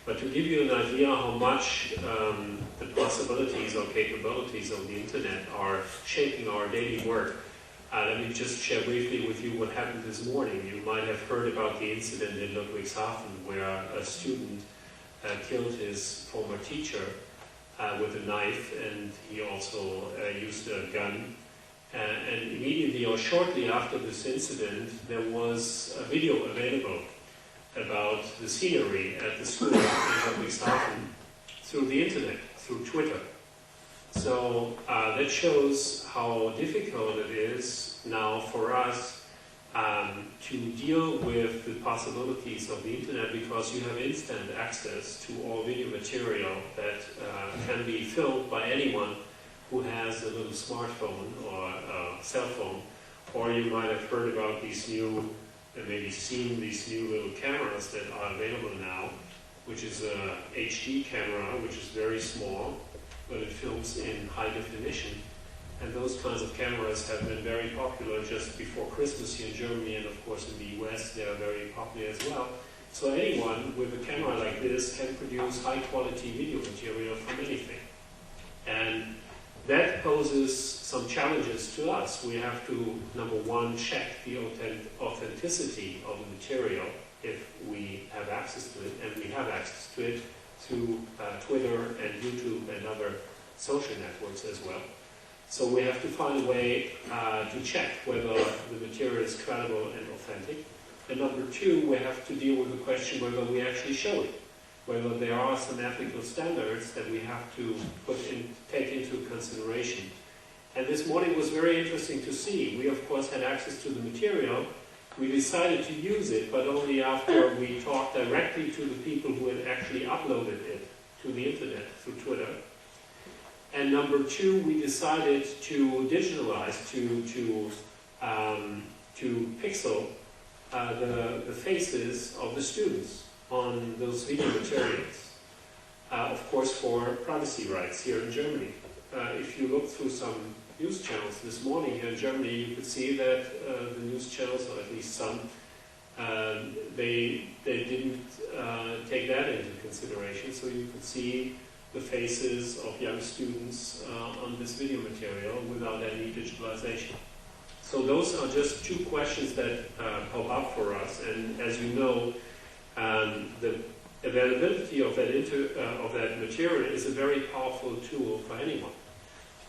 But to give you an idea how much the possibilities or capabilities of the internet are shaping our daily work, let me just share briefly with you what happened this morning. You might have heard about the incident in Ludwigshafen where a student killed his former teacher with a knife, and he also used a gun. And immediately or shortly after this incident, there was a video available about the scenery at the school in Ludwigshafen through the internet, through Twitter. So that shows how difficult it is now for us to deal with the possibilities of the internet, because you have instant access to all video material that can be filmed by anyone who has a little smartphone or a cell phone. Or you might have heard about these new, and maybe seen these new little cameras that are available now, which is a HD camera, which is very small, but it films in high definition. And those kinds of cameras have been very popular just before Christmas here in Germany, and of course in the US they are very popular as well. So anyone with a camera like this can produce high quality video material from anything. And that poses some challenges to us. We have to, number one, check the authenticity of the material if we have access to it, and we have access to it through Twitter and YouTube and other social networks as well. So we have to find a way to check whether the material is credible and authentic. And number two, we have to deal with the question whether we actually show it, whether there are some ethical standards that we have to take into consideration. And this morning was very interesting to see. We of course had access to the material. We decided to use it, but only after we talked directly to the people who had actually uploaded it to the internet through Twitter. And number two, we decided to digitalize, to pixel the faces of the students on those video materials, of course for privacy rights here in Germany. If you look through some news channels this morning here in Germany, you could see that the news channels, or at least some, they didn't take that into consideration, so you could see the faces of young students on this video material without any digitalization. So those are just two questions that pop up for us, and as you know, the availability of that material is a very powerful tool for anyone.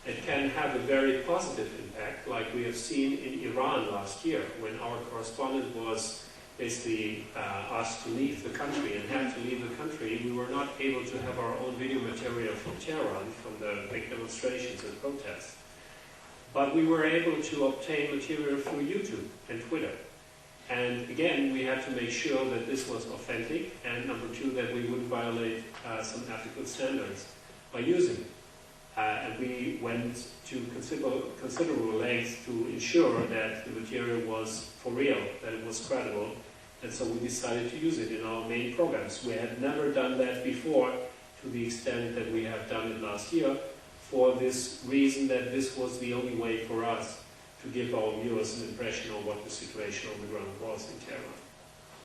It can have a very positive impact, like we have seen in Iran last year, when our correspondent was basically asked to leave the country and had to leave the country. We were not able to have our own video material from Tehran, from the big demonstrations and protests. But we were able to obtain material through YouTube and Twitter. And again, we had to make sure that this was authentic, and number two, that we wouldn't violate some ethical standards by using it. And we went to considerable lengths to ensure that the material was for real, that it was credible, and so we decided to use it in our main programs. We had never done that before to the extent that we have done it last year, for this reason that this was the only way for us to give our viewers an impression of what the situation on the ground was in Tehran.